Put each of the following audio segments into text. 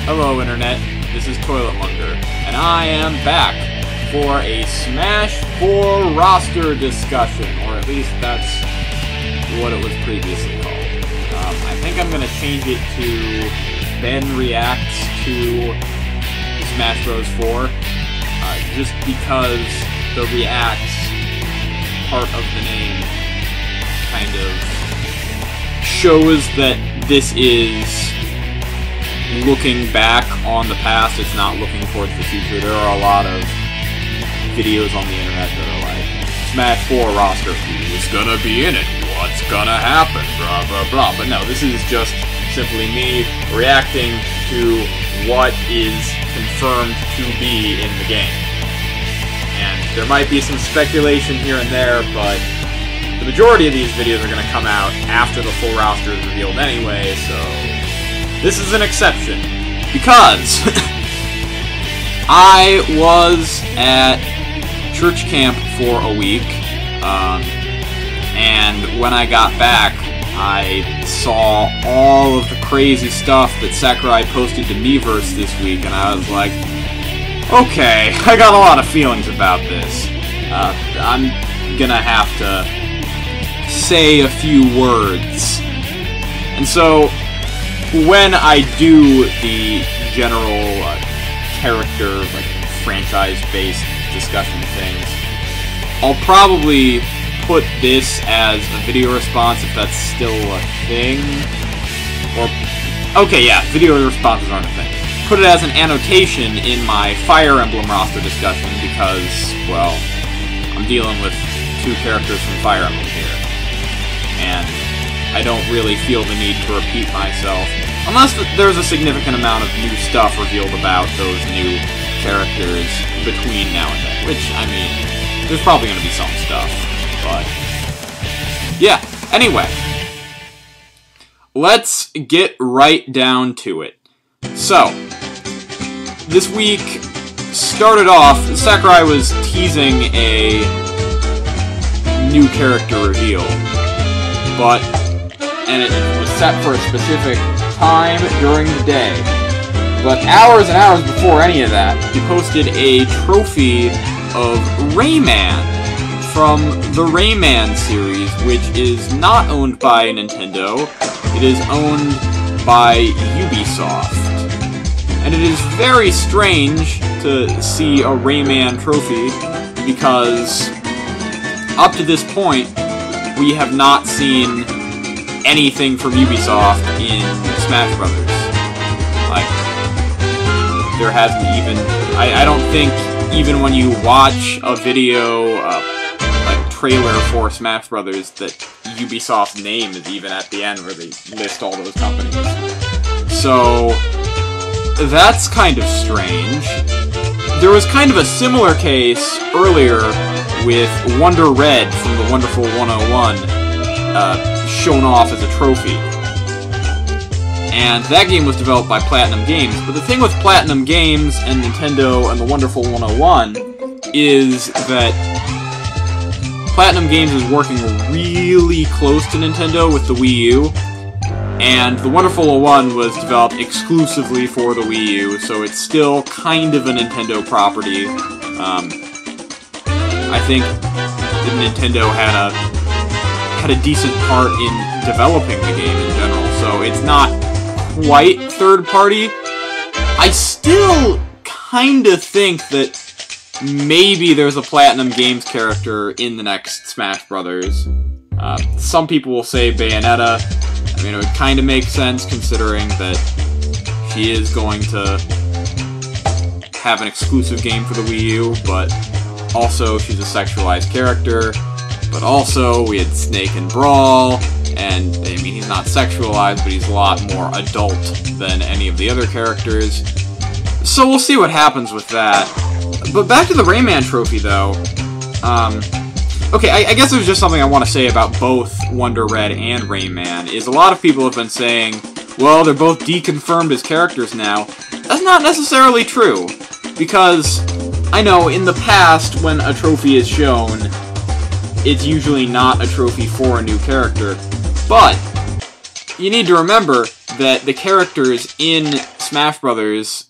Hello Internet, this is Toiletmonger, and I am back for a Smash 4 roster discussion, or at least that's what it was previously called. I think I'm going to change it to Ben Reacts to Smash Bros. 4, just because the Reacts part of the name kind of shows that this is looking back on the past, it's not looking towards the future. There are a lot of videos on the internet that are like, Smash 4 roster, who's gonna be in it? What's gonna happen? Blah, blah, blah. But no, this is just simply me reacting to what is confirmed to be in the game. And there might be some speculation here and there, but the majority of these videos are gonna come out after the full roster is revealed anyway, so this is an exception, because I was at church camp for a week, and when I got back, I saw all of the crazy stuff that Sakurai posted to Miiverse this week, and I was like, okay, I got a lot of feelings about this. I'm gonna have to say a few words. And so, when I do the general character, like, franchise-based discussion things, I'll probably put this as a video response if that's still a thing. Or, okay, yeah, video responses aren't a thing. Put it as an annotation in my Fire Emblem roster discussion because, well, I'm dealing with two characters from Fire Emblem here. And I don't really feel the need to repeat myself, unless there's a significant amount of new stuff revealed about those new characters between now and then, which, I mean, there's probably going to be some stuff, but yeah, anyway, let's get right down to it. So, this week started off, Sakurai was teasing a new character reveal, and it was set for a specific time during the day. But hours and hours before any of that, he posted a trophy of Rayman from the Rayman series, which is not owned by Nintendo. It is owned by Ubisoft. And it is very strange to see a Rayman trophy, because up to this point, we have not seen anything from Ubisoft in Smash Brothers. Like, there hasn't even... I don't think even when you watch a video, like, trailer for Smash Brothers, that Ubisoft's name is even at the end where they list all those companies. So, that's kind of strange. There was kind of a similar case earlier with Wonder Red from the Wonderful 101, shown off as a trophy. And that game was developed by Platinum Games, but the thing with Platinum Games and Nintendo and the Wonderful 101 is that Platinum Games is working really close to Nintendo with the Wii U, and the Wonderful 101 was developed exclusively for the Wii U, so it's still kind of a Nintendo property. I think that Nintendo had a decent part in developing the game in general, so it's not quite third-party. I still kinda think that maybe there's a Platinum Games character in the next Smash Brothers. Some people will say Bayonetta. I mean, it would kinda make sense considering that she is going to have an exclusive game for the Wii U, but also she's a sexualized character. But also, we had Snake and Brawl, and, I mean, he's not sexualized, but he's a lot more adult than any of the other characters. So we'll see what happens with that. But back to the Rayman trophy, though. Okay, I guess there's just something I want to say about both Wonder Red and Rayman, is a lot of people have been saying, well, they're both deconfirmed as characters now. That's not necessarily true, because I know in the past, when a trophy is shown, it's usually not a trophy for a new character, but you need to remember that the characters in Smash Brothers,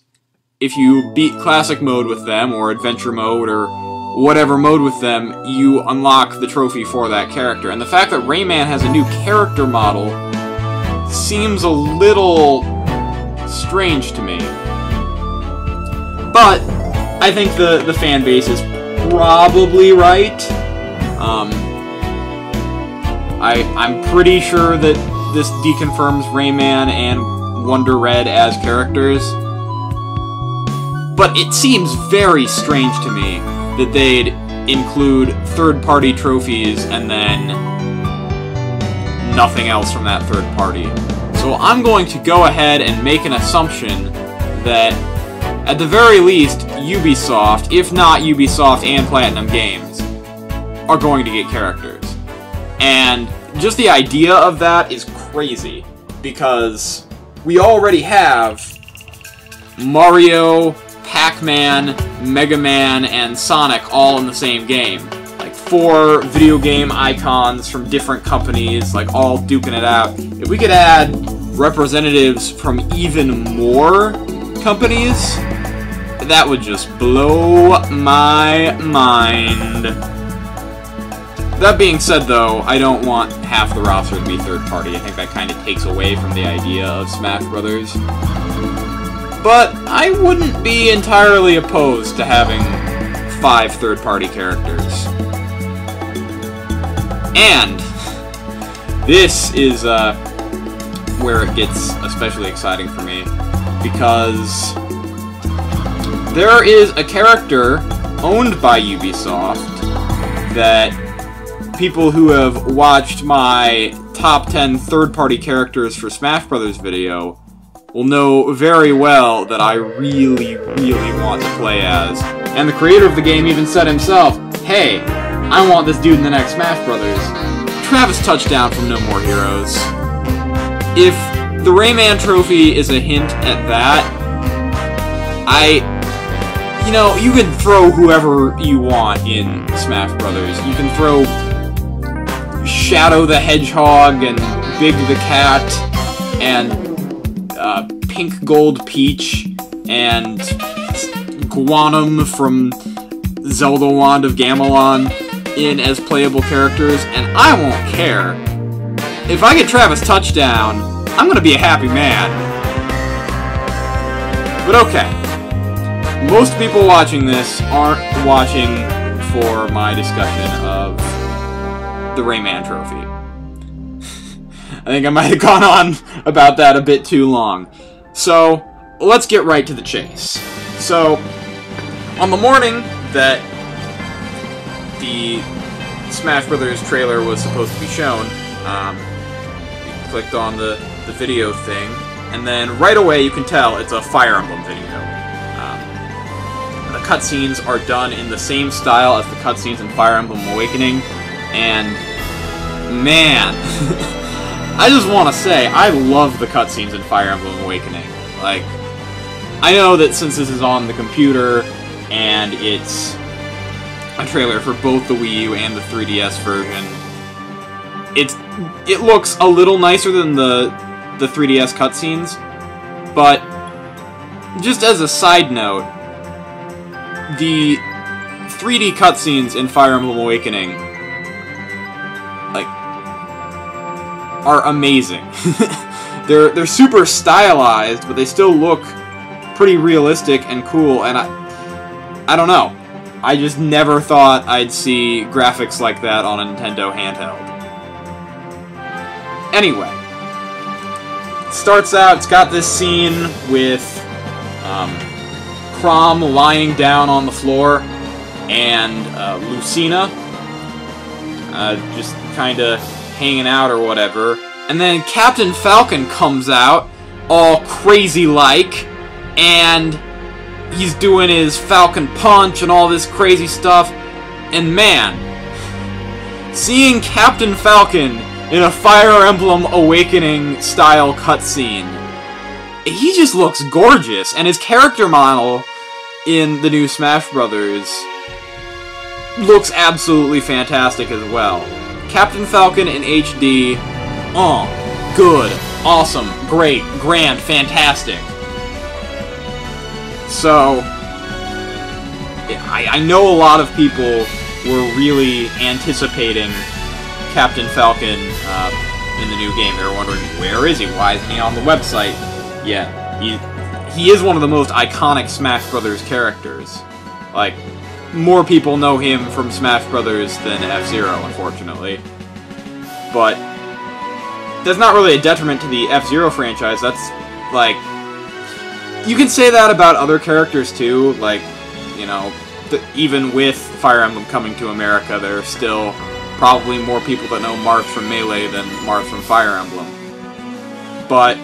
if you beat Classic Mode with them, or Adventure Mode, or whatever mode with them, you unlock the trophy for that character. And the fact that Rayman has a new character model seems a little strange to me. But I think the fan base is probably right. I'm pretty sure that this deconfirms Rayman and Wonder Red as characters. But it seems very strange to me that they'd include third-party trophies and then nothing else from that third party. So I'm going to go ahead and make an assumption that, at the very least, Ubisoft, if not Ubisoft and Platinum Games, are going to get characters. And just the idea of that is crazy, because we already have Mario, Pac-Man, Mega Man, and Sonic all in the same game. Like 4 video game icons from different companies, like all duking it out. If we could add representatives from even more companies, that would just blow my mind. That being said, though, I don't want half the roster to be third-party. I think that kind of takes away from the idea of Smash Brothers. But I wouldn't be entirely opposed to having 5 third-party characters. And this is where it gets especially exciting for me, because there is a character owned by Ubisoft that people who have watched my top 10 third-party characters for Smash Brothers video will know very well that I really, really want to play as. And the creator of the game even said himself, "Hey, I want this dude in the next Smash Brothers." Travis Touchdown from No More Heroes. If the Rayman trophy is a hint at that, you know, you can throw whoever you want in Smash Brothers. You can throw Shadow the Hedgehog, and Big the Cat, and Pink Gold Peach, and Guanum from Zelda Wand of Gamelon in as playable characters, and I won't care. If I get Travis Touchdown, I'm gonna be a happy man. But okay. Most people watching this aren't watching for my discussion of the Rayman trophy. I think I might have gone on about that a bit too long. So, let's get right to the chase. So, on the morning that the Smash Brothers trailer was supposed to be shown, you clicked on the video thing, and then right away you can tell it's a Fire Emblem video. The cutscenes are done in the same style as the cutscenes in Fire Emblem Awakening, and man, I just want to say, I love the cutscenes in Fire Emblem Awakening. Like, I know that since this is on the computer, and it's a trailer for both the Wii U and the 3DS version, it looks a little nicer than the 3DS cutscenes, but just as a side note, the 3D cutscenes in Fire Emblem Awakening, like, are amazing. They're super stylized, but they still look pretty realistic and cool, and I don't know. I just never thought I'd see graphics like that on a Nintendo handheld. Anyway, it starts out, it's got this scene with Crom lying down on the floor, and Lucina just kind of hanging out or whatever. And then Captain Falcon comes out, all crazy-like, and he's doing his Falcon Punch and all this crazy stuff. And man, seeing Captain Falcon in a Fire Emblem Awakening style cutscene, he just looks gorgeous, and his character model in the new Smash Brothers looks absolutely fantastic as well. Captain Falcon in HD, oh, good, awesome, great, grand, fantastic. So, I know a lot of people were really anticipating Captain Falcon in the new game. They were wondering, where is he? Why isn't he on the website yet? He is one of the most iconic Smash Brothers characters. Like, more people know him from Smash Brothers than F-Zero, unfortunately. But that's not really a detriment to the F-Zero franchise. That's, like... You can say that about other characters, too. Like, you know, even with Fire Emblem coming to America, there are still probably more people that know Marth from Melee than Marth from Fire Emblem. But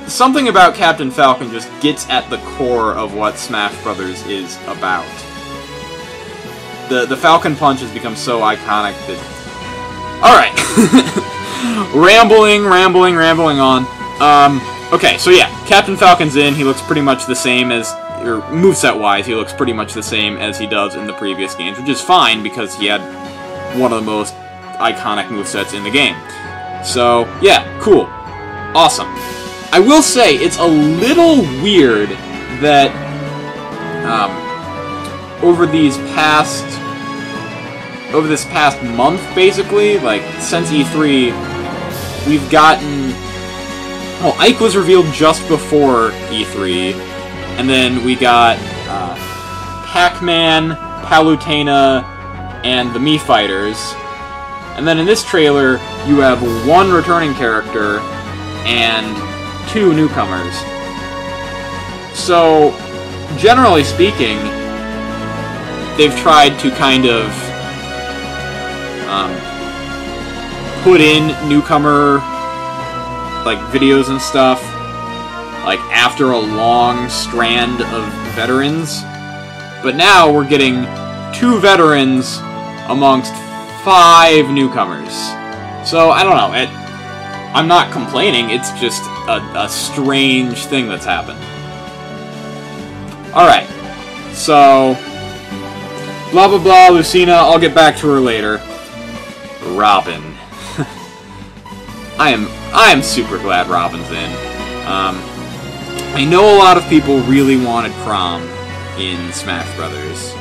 something about Captain Falcon just gets at the core of what Smash Brothers is about. The Falcon Punch has become so iconic that... Alright. rambling on. Okay, so yeah, Captain Falcon's in. He looks pretty much the same as... Or moveset-wise, he looks pretty much the same as he does in the previous games, which is fine because he had one of the most iconic movesets in the game. So, yeah, cool. Awesome. I will say, it's a little weird that over this past month, basically, like, since E3, we've gotten... Well, Ike was revealed just before E3, and then we got Pac-Man, Palutena, and the Mii Fighters. And then in this trailer, you have one returning character and 2 newcomers. So, generally speaking, they've tried to kind of put in newcomer like videos and stuff like after a long strand of veterans. But now we're getting 2 veterans amongst 5 newcomers. So, I don't know. I'm not complaining, it's just a strange thing that's happened. Alright. So, blah blah blah, Lucina, I'll get back to her later. Robin. I am super glad Robin's in. I know a lot of people really wanted Chrom in Smash Brothers.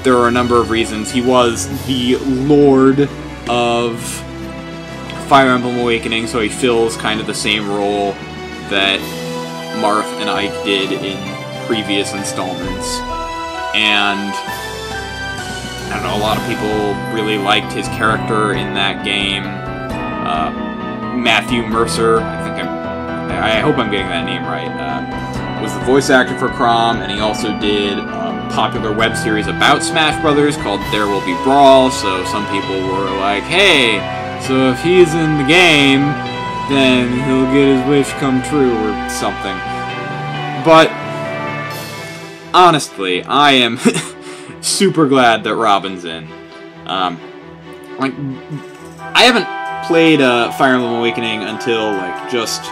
There are a number of reasons. He was the Lord of Fire Emblem Awakening, so he fills kind of the same role that Marth and Ike did in previous installments. And I don't know, a lot of people really liked his character in that game. Matthew Mercer, I hope I'm getting that name right, was the voice actor for Chrom, and he also did a popular web series about Smash Brothers called There Will Be Brawl, so some people were like, hey, so if he's in the game, then he'll get his wish come true, or something. But, honestly, I am super glad that Robin's in. Like, I haven't played Fire Emblem Awakening until, like, just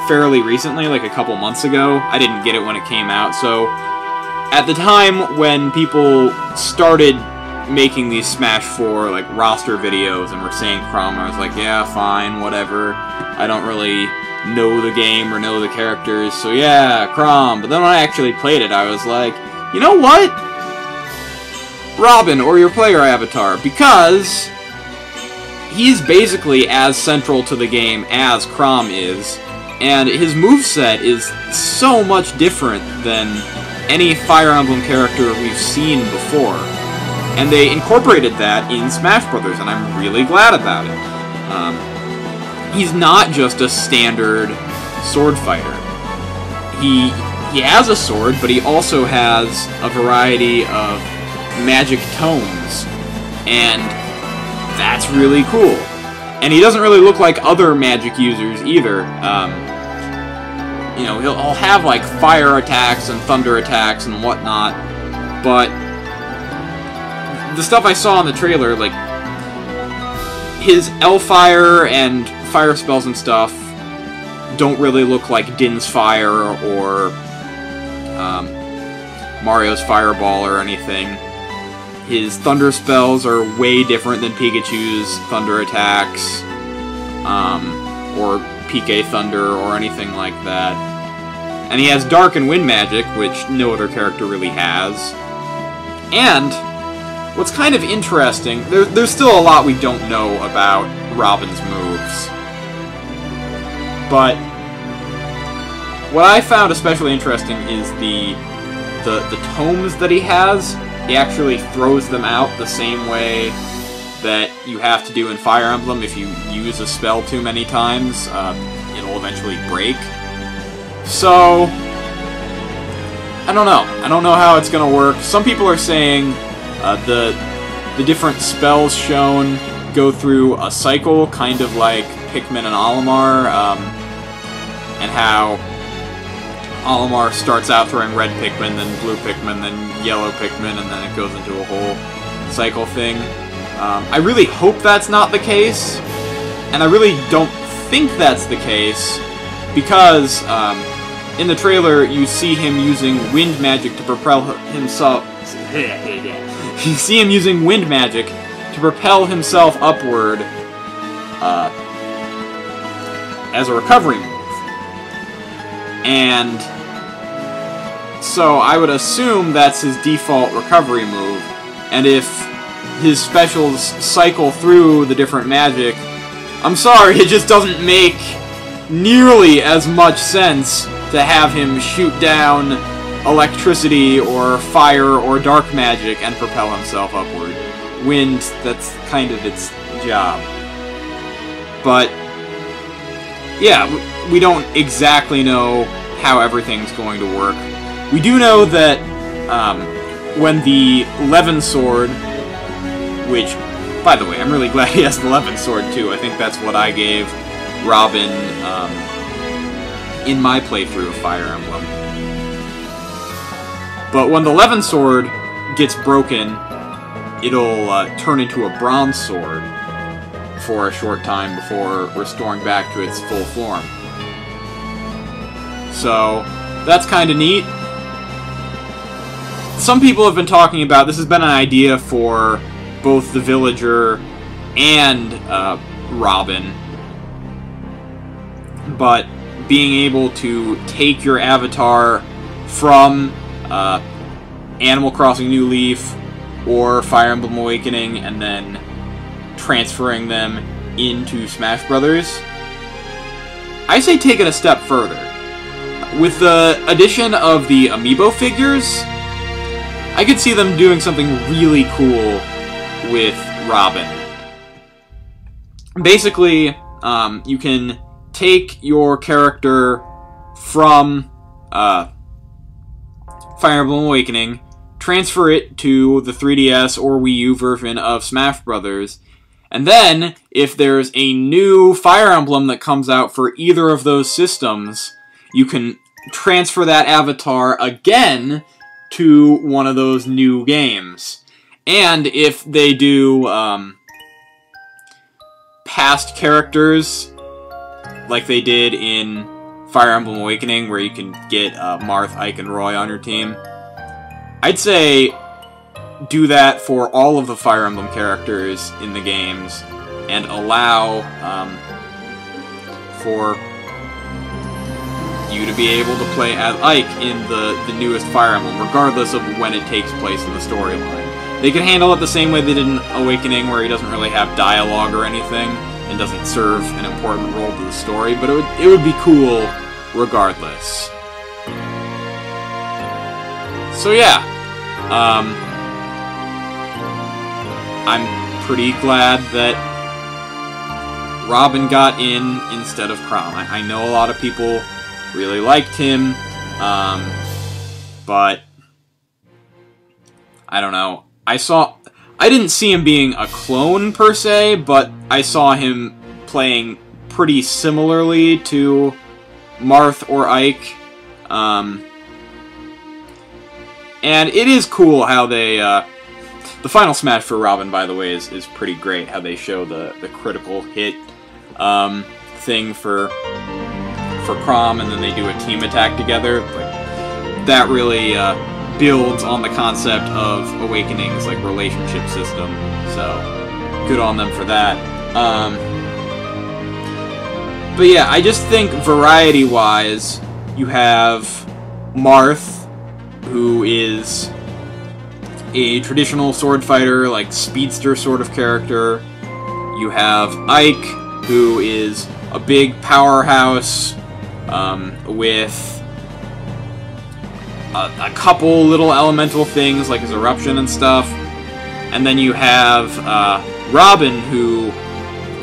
fairly recently, like a couple months ago. I didn't get it when it came out, so at the time when people started making these Smash 4, like, roster videos and were saying Chrom, I was like, yeah, fine, whatever. I don't really know the game or know the characters, so yeah, Chrom. But then when I actually played it, I was like, you know what? Robin, or your player avatar, because he's basically as central to the game as Chrom is, and his moveset is so much different than any Fire Emblem character we've seen before. And they incorporated that in Smash Brothers, and I'm really glad about it. He's not just a standard sword fighter. He has a sword, but he also has a variety of magic tomes, and that's really cool. And he doesn't really look like other magic users either. You know, he'll have like fire attacks and thunder attacks and whatnot, but the stuff I saw in the trailer, like his L-Fire and fire spells and stuff don't really look like Din's Fire or Mario's Fireball or anything. His thunder spells are way different than Pikachu's thunder attacks, or PK Thunder or anything like that. And he has Dark and Wind magic, which no other character really has. And what's kind of interesting, there's still a lot we don't know about Robin's moves. But what I found especially interesting is the tomes that he has. He actually throws them out the same way that you have to do in Fire Emblem. If you use a spell too many times, it'll eventually break. So, I don't know. I don't know how it's going to work. Some people are saying the different spells shown go through a cycle, kind of like Pikmin and Olimar, and how Olimar starts out throwing red Pikmin, then blue Pikmin, then yellow Pikmin, and then it goes into a whole cycle thing. I really hope that's not the case, and I really don't think that's the case, because in the trailer you see him using wind magic to propel himself. You see him using wind magic to propel himself upward as a recovery move. And so I would assume that's his default recovery move, and if his specials cycle through the different magic, I'm sorry, it just doesn't make nearly as much sense to have him shoot down electricity or fire or dark magic and propel himself upward. Wind, that's kind of its job. But yeah, we don't exactly know how everything's going to work. We do know that when the Levin Sword, which, by the way, I'm really glad he has the Levin Sword too. I think that's what I gave Robin in my playthrough of Fire Emblem. But when the Levin Sword gets broken, it'll turn into a bronze sword for a short time before restoring back to its full form. So, that's kind of neat. Some people have been talking about, this has been an idea for both the Villager and Robin, but being able to take your avatar from Animal Crossing New Leaf or Fire Emblem Awakening and then transferring them into Smash Brothers, I say take it a step further. With the addition of the amiibo figures, I could see them doing something really cool with Robin. Basically, you can take your character from Fire Emblem Awakening, transfer it to the 3DS or Wii U version of Smash Brothers, and then, if there's a new Fire Emblem that comes out for either of those systems, you can transfer that avatar again to one of those new games. And if they do past characters, like they did in Fire Emblem Awakening, where you can get Marth, Ike, and Roy on your team, I'd say do that for all of the Fire Emblem characters in the games, and allow for you to be able to play as Ike in the newest Fire Emblem, regardless of when it takes place in the storyline. They could handle it the same way they did in Awakening, where he doesn't really have dialogue or anything, and doesn't serve an important role to the story, but it would be cool regardless. So yeah, I'm pretty glad that Robin got in instead of Chrom. I know a lot of people really liked him, but I don't know. I didn't see him being a clone per se, but I saw him playing pretty similarly to Marth or Ike. And it is cool how they, the final smash for Robin, by the way, is pretty great. How they show the critical hit thing for Chrom, and then they do a team attack together. Like, that really builds on the concept of Awakening's like relationship system. So good on them for that. But yeah, I just think variety-wise, you have Marth, who is a traditional sword fighter, like speedster sort of character. You have Ike, who is a big powerhouse with a couple little elemental things like his eruption and stuff. And then you have Robin, who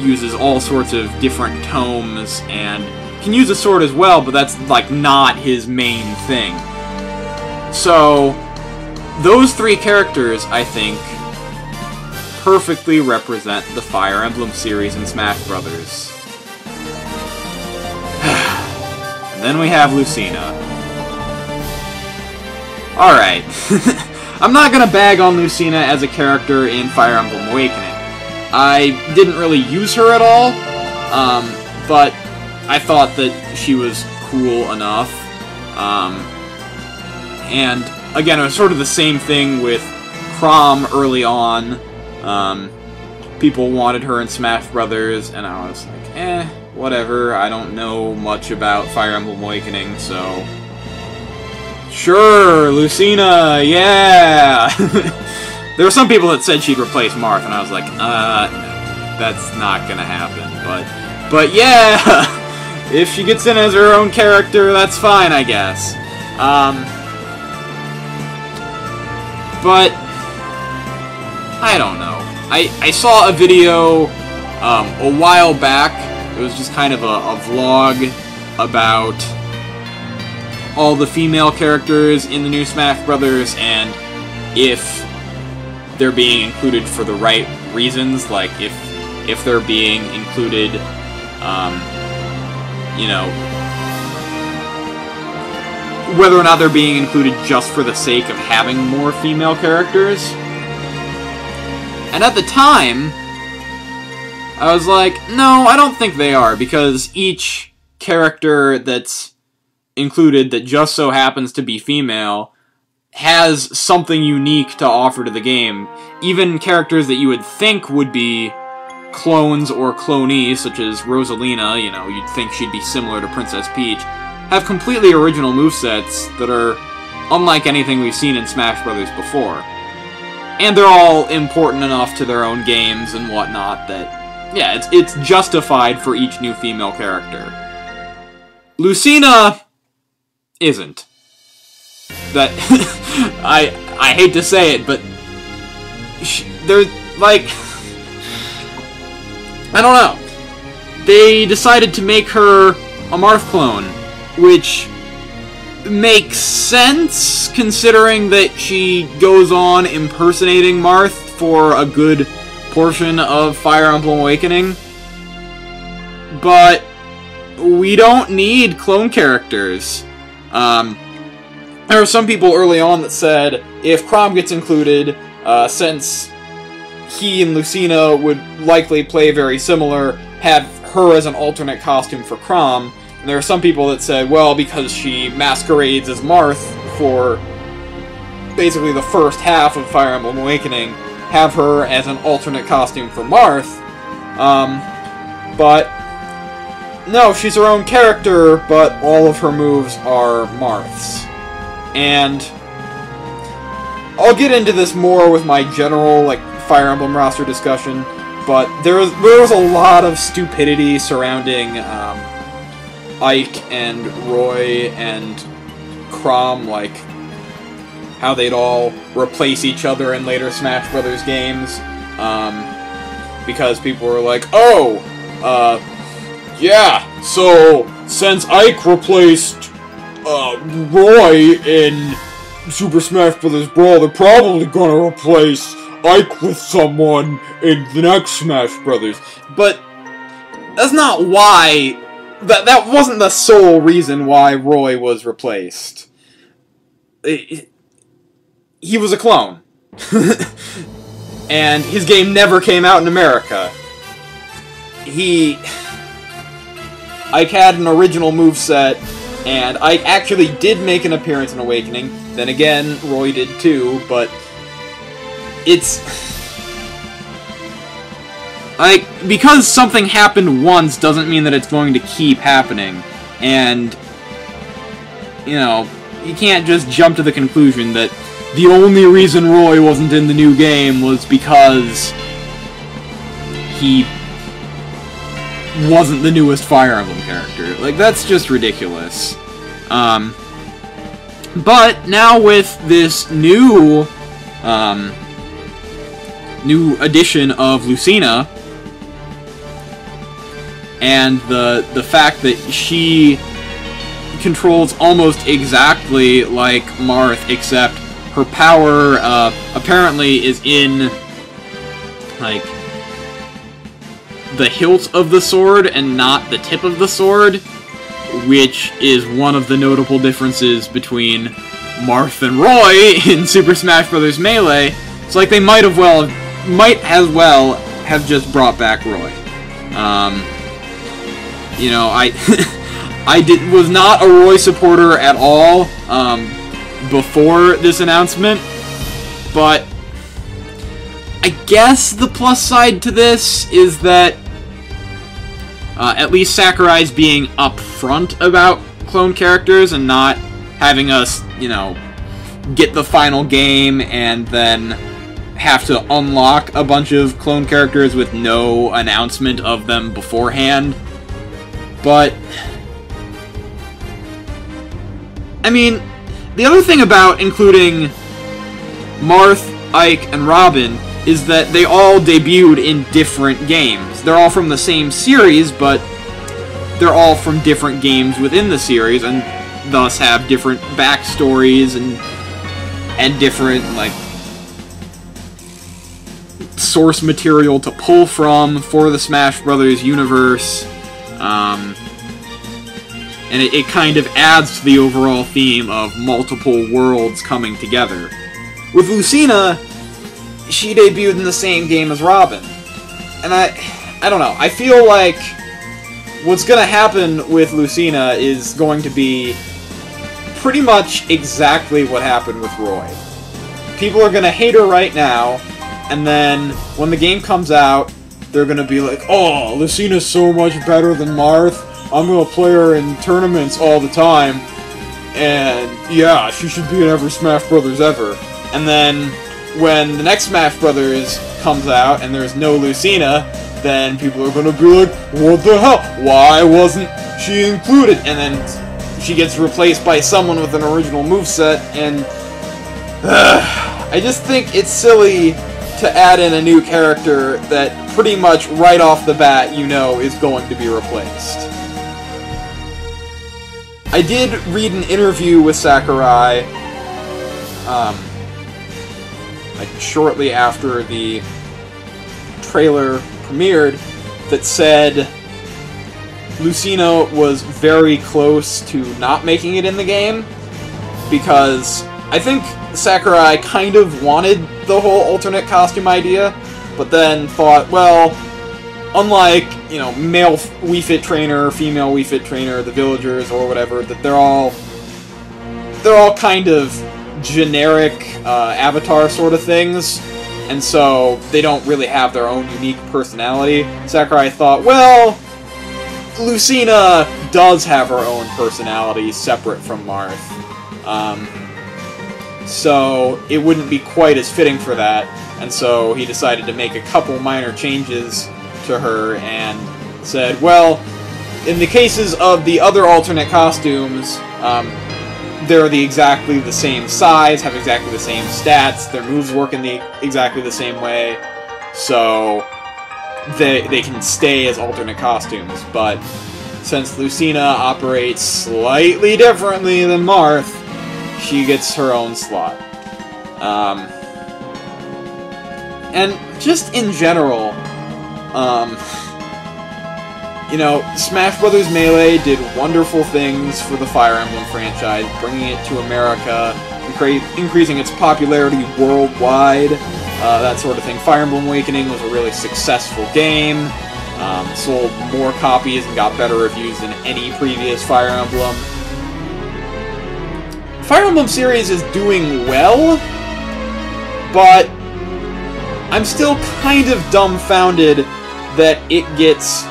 uses all sorts of different tomes and can use a sword as well, but that's like not his main thing. So those three characters, I think, perfectly represent the Fire Emblem series in Smash Brothers. And then we have Lucina. Alright. I'm not gonna bag on Lucina as a character in Fire Emblem Awakening. I didn't really use her at all, but I thought that she was cool enough. And again, it was sort of the same thing with Chrom early on. People wanted her in Smash Brothers, and I was like, whatever. I don't know much about Fire Emblem Awakening, so sure, Lucina, yeah! There were some people that said she'd replace Marth, and I was like, no, that's not gonna happen. But yeah, if she gets in as her own character, that's fine, I guess. But I don't know. I saw a video a while back. It was just kind of a vlog about all the female characters in the new Smash Brothers, and if they're being included for the right reasons, like if they're being included, you know, whether or not they're being included just for the sake of having more female characters. And at the time, I was like, no, I don't think they are, because each character that's included that just so happens to be female has something unique to offer to the game. Even characters that you would think would be clones or clonees, such as Rosalina, you know, you'd think she'd be similar to Princess Peach, have completely original movesets that are unlike anything we've seen in Smash Brothers before. And they're all important enough to their own games and whatnot that, yeah, it's justified for each new female character. Lucina isn't. That I hate to say it, but they're like, I don't know. They decided to make her a Marth clone, which makes sense considering that she goes on impersonating Marth for a good portion of Fire Emblem Awakening. But we don't need clone characters. There were some people early on that said if Chrom gets included, since he and Lucina would likely play very similar, have her as an alternate costume for Chrom. And there are some people that said, well, because she masquerades as Marth for basically the first half of Fire Emblem Awakening, have her as an alternate costume for Marth. But no, she's her own character, but all of her moves are Marth's. And I'll get into this more with my general, like, Fire Emblem roster discussion, but there was a lot of stupidity surrounding Ike and Roy and Chrom, like how they'd all replace each other in later Smash Brothers games, because people were like, oh, yeah, so since Ike replaced Roy in Super Smash Bros. Brawl, they're probably gonna replace Ike with someone in the next Smash Brothers. But that's not why. That wasn't the sole reason why Roy was replaced. He was a clone. And his game never came out in America. Ike had an original moveset, and Ike actually did make an appearance in Awakening. Then again, Roy did too, but it's like, because something happened once doesn't mean that it's going to keep happening. And you know, you can't just jump to the conclusion that the only reason Roy wasn't in the new game was because he wasn't the newest Fire Emblem character. Like, that's just ridiculous. But now with this new edition of Lucina, and the fact that she controls almost exactly like Marth, except her power apparently is in, like, the hilt of the sword and not the tip of the sword, which is one of the notable differences between Marth and Roy in Super Smash Bros. Melee. It's like they might as well have just brought back Roy. You know, I was not a Roy supporter at all before this announcement, but I guess the plus side to this is that at least Sakurai's being upfront about clone characters and not having us, you know, get the final game and then have to unlock a bunch of clone characters with no announcement of them beforehand. But I mean, the other thing about including Marth, Ike, and Robin is that they all debuted in different games. They're all from the same series, but they're all from different games within the series, and thus have different backstories and different, like, source material to pull from for the Smash Brothers universe. And it kind of adds to the overall theme of multiple worlds coming together. With Lucina, she debuted in the same game as Robin. And I don't know, I feel like what's gonna happen with Lucina is going to be pretty much exactly what happened with Roy. People are gonna hate her right now, and then when the game comes out, they're gonna be like, oh, Lucina's so much better than Marth, I'm gonna play her in tournaments all the time, and yeah, she should be in every Smash Brothers ever. And then when the next Smash Brothers comes out and there's no Lucina, then people are gonna be like, what the hell? Why wasn't she included? And then she gets replaced by someone with an original moveset, and I just think it's silly to add in a new character that pretty much right off the bat you know is going to be replaced. I did read an interview with Sakurai like shortly after the trailer premiered that said Lucina was very close to not making it in the game, because I think Sakurai kind of wanted the whole alternate costume idea, but then thought, well, unlike, you know, male Wii Fit trainer, female Wii Fit trainer, the villagers or whatever, that they're all kind of generic avatar sort of things, and so they don't really have their own unique personality. Sakurai thought, well, Lucina does have her own personality separate from Marth, so it wouldn't be quite as fitting for that, and so he decided to make a couple minor changes to her and said, well, in the cases of the other alternate costumes, they're exactly the same size, have exactly the same stats, their moves work in exactly the same way, so they can stay as alternate costumes. But since Lucina operates slightly differently than Marth, she gets her own slot. And just in general, you know, Smash Bros. Melee did wonderful things for the Fire Emblem franchise, bringing it to America, increasing its popularity worldwide, that sort of thing. Fire Emblem Awakening was a really successful game, sold more copies and got better reviews than any previous Fire Emblem. Fire Emblem series is doing well, but I'm still kind of dumbfounded that it gets...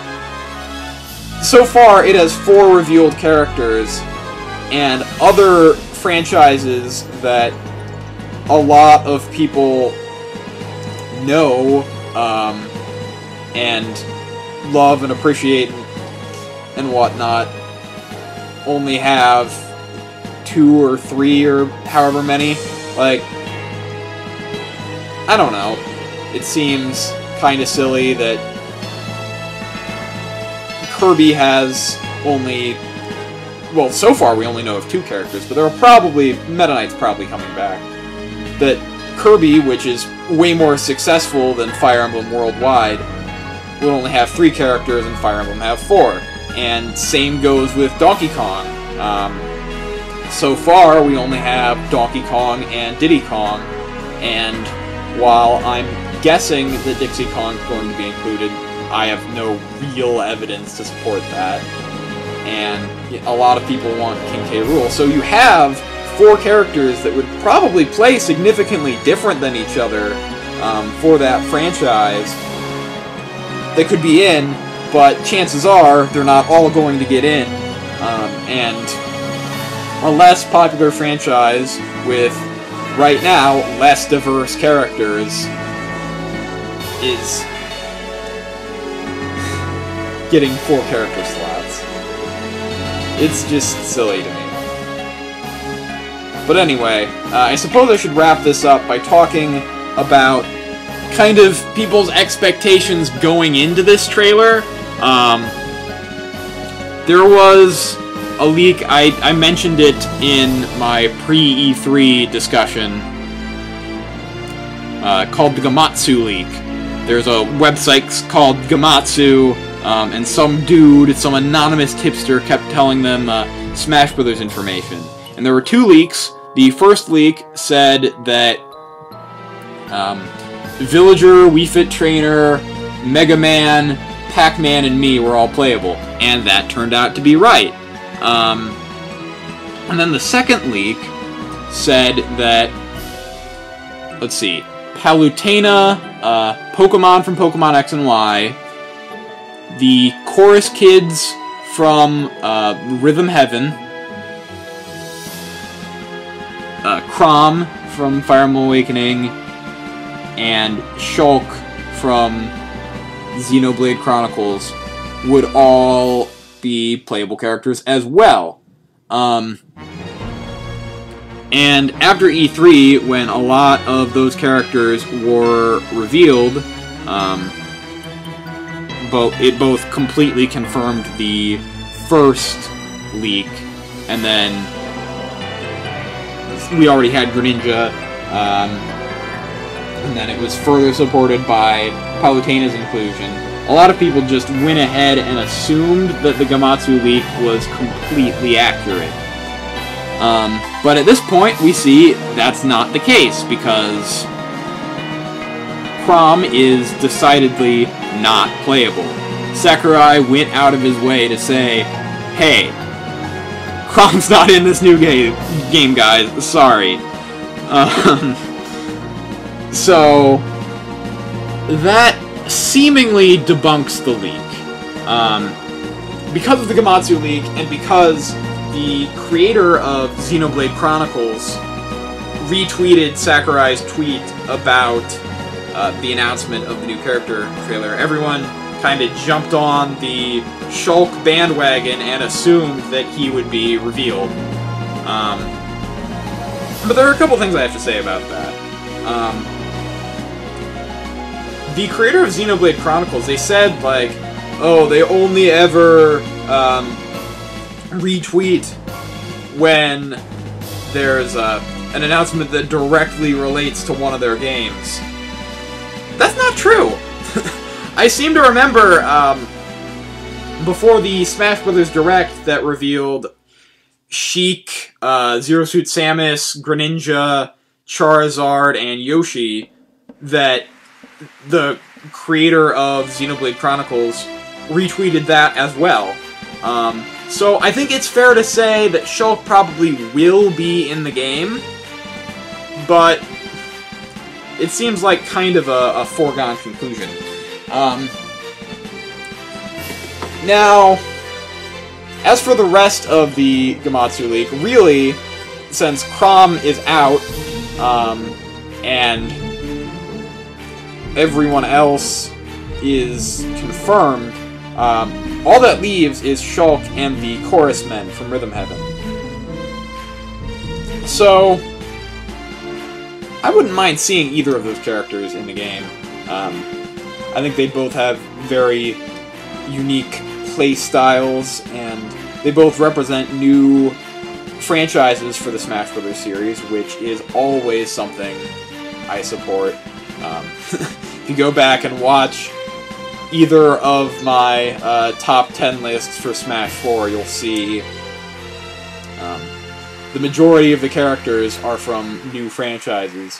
So far, it has 4 revealed characters, and other franchises that a lot of people know and love and appreciate and whatnot only have 2 or 3 or however many. Like, I don't know. It seems kind of silly that Kirby has only... Well, so far we only know of 2 characters, but there are probably... Meta Knight's probably coming back. That Kirby, which is way more successful than Fire Emblem Worldwide, will only have 3 characters and Fire Emblem have 4. And same goes with Donkey Kong. So far, we only have Donkey Kong and Diddy Kong, and while I'm guessing that Dixie Kong is going to be included, I have no real evidence to support that. And a lot of people want King K. Rool. So you have 4 characters that would probably play significantly different than each other for that franchise. They could be in, but chances are they're not all going to get in. And a less popular franchise with, right now, less diverse characters is getting 4 character slots. It's just silly to me. But anyway, I suppose I should wrap this up by talking about kind of people's expectations going into this trailer. There was a leak, I mentioned it in my pre-E3 discussion, called the Gamatsu leak. There's a website called Gamatsu, and some dude, some anonymous tipster, kept telling them Smash Brothers information. And there were 2 leaks. The first leak said that Villager, Wii Fit Trainer, Mega Man, Pac-Man, and me were all playable. And that turned out to be right. And then the second leak said that, let's see, Palutena, Pokemon from Pokemon X and Y, the Chorus Kids from Rhythm Heaven, Chrom from Fire Emblem Awakening, and Shulk from Xenoblade Chronicles would all be playable characters as well. And after E3, when a lot of those characters were revealed, it both completely confirmed the first leak, and then we already had Greninja, and then it was further supported by Palutena's inclusion. A lot of people just went ahead and assumed that the Gamatsu leak was completely accurate. But at this point, we see that's not the case, because Chrom is decidedly not playable. Sakurai went out of his way to say, hey, Chrom's not in this new game, guys. Sorry. So, that seemingly debunks the leak. Because of the Gamatsu leak, and because the creator of Xenoblade Chronicles retweeted Sakurai's tweet about the announcement of the new character trailer, everyone kind of jumped on the Shulk bandwagon and assumed that he would be revealed. But there are a couple things I have to say about that. The creator of Xenoblade Chronicles, they said, like, oh, they only ever retweet when there's an announcement that directly relates to one of their games. That's not true! I seem to remember, before the Smash Brothers Direct that revealed Sheik, Zero Suit Samus, Greninja, Charizard, and Yoshi, that the creator of Xenoblade Chronicles retweeted that as well. So I think it's fair to say that Shulk probably will be in the game, but it seems like kind of a foregone conclusion. Now, As for the rest of the Gamatsu League, really, since Chrom is out, and everyone else is confirmed, all that leaves is Shulk and the Chorus Men from Rhythm Heaven. So, I wouldn't mind seeing either of those characters in the game. I think they both have very unique play styles, and they both represent new franchises for the Smash Bros. Series, which is always something I support. If you go back and watch either of my top 10 lists for Smash 4, you'll see the majority of the characters are from new franchises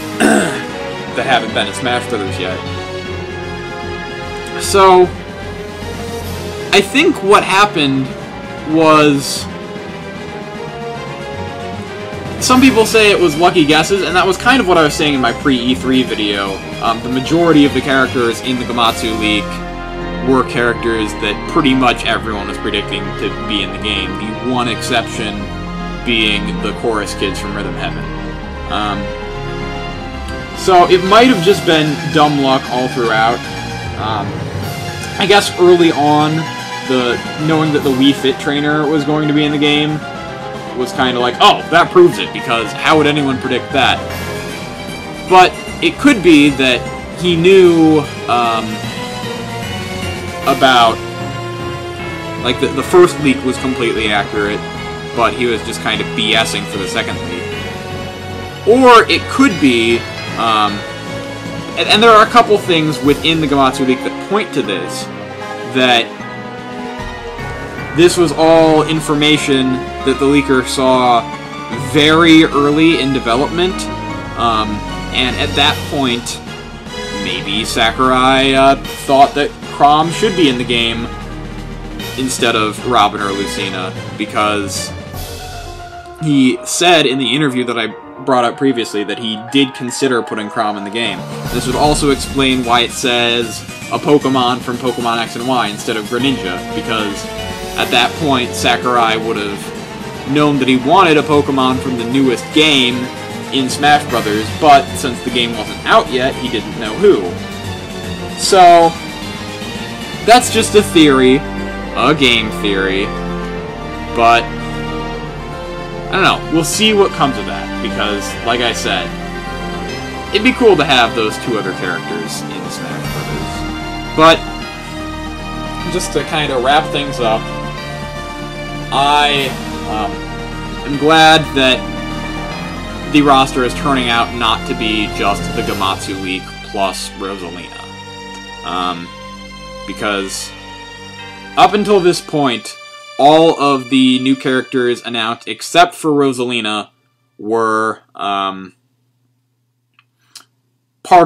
that haven't been in Smash Bros. Yet. So, I think what happened was... Some people say it was lucky guesses, and that was kind of what I was saying in my pre-E3 video. The majority of the characters in the Gamatsu League were characters that pretty much everyone was predicting to be in the game, the one exception being the chorus kids from Rhythm Heaven. So it might have just been dumb luck all throughout. I guess early on, knowing that the Wii Fit trainer was going to be in the game was kind of like, oh, that proves it, because how would anyone predict that? But it could be that he knew about, like, the first leak was completely accurate, but he was just kind of BSing for the second leak. Or it could be, and there are a couple things within the Gamatsu leak that point to this, that this was all information that the leaker saw very early in development, and at that point, maybe Sakurai thought that Chrom should be in the game instead of Robin or Lucina, because he said in the interview that I brought up previously that he did consider putting Chrom in the game. This would also explain why it says a Pokemon from Pokemon X and Y instead of Greninja, because at that point Sakurai would have known that he wanted a Pokemon from the newest game in Smash Brothers, but since the game wasn't out yet, he didn't know who. So, that's just a theory, a game theory, but I don't know, we'll see what comes of that, because, like I said, it'd be cool to have those two other characters in Smash Brothers. But, just to kind of wrap things up, I am glad that the roster is turning out not to be just the Gamatsu League plus Rosalina. Because up until this point, all of the new characters announced, except for Rosalina, were part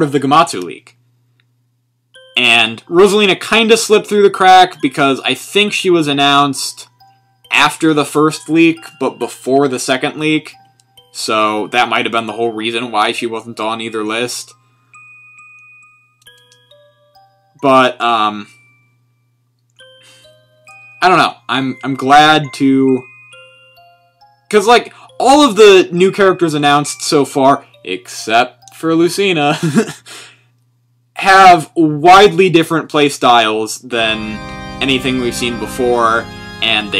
of the Gamatsu League. And Rosalina kind of slipped through the crack because I think she was announced after the first leak, but before the second leak. So that might have been the whole reason why she wasn't on either list. But, I don't know. I'm glad to... Because, like, all of the new characters announced so far, except for Lucina, have widely different playstyles than anything we've seen before, and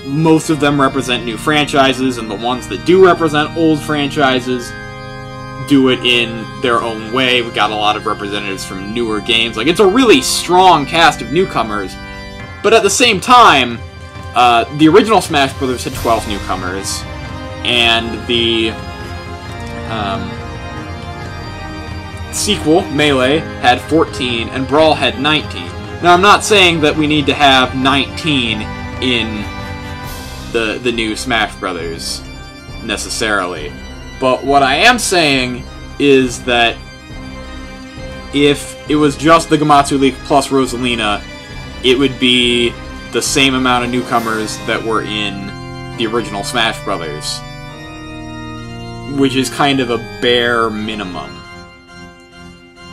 most of them represent new franchises, and the ones that do represent old franchises do it in their own way. We got a lot of representatives from newer games. Like, it's a really strong cast of newcomers, but at the same time, the original Smash Bros. Had 12 newcomers, and the sequel, Melee, had 14, and Brawl had 19. Now, I'm not saying that we need to have 19 in the new Smash Brothers, necessarily. But what I am saying is that if it was just the Gamatsu League plus Rosalina, it would be the same amount of newcomers that were in the original Smash Brothers, which is kind of a bare minimum.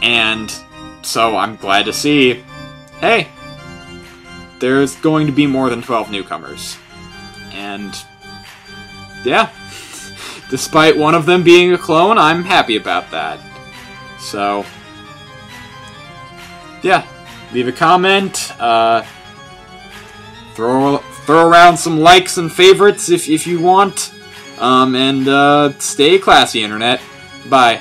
And so I'm glad to see, hey, there's going to be more than 12 newcomers. And, yeah. Despite one of them being a clone, I'm happy about that. So, yeah. Leave a comment, throw around some likes and favorites if you want, and stay classy, Internet. Bye.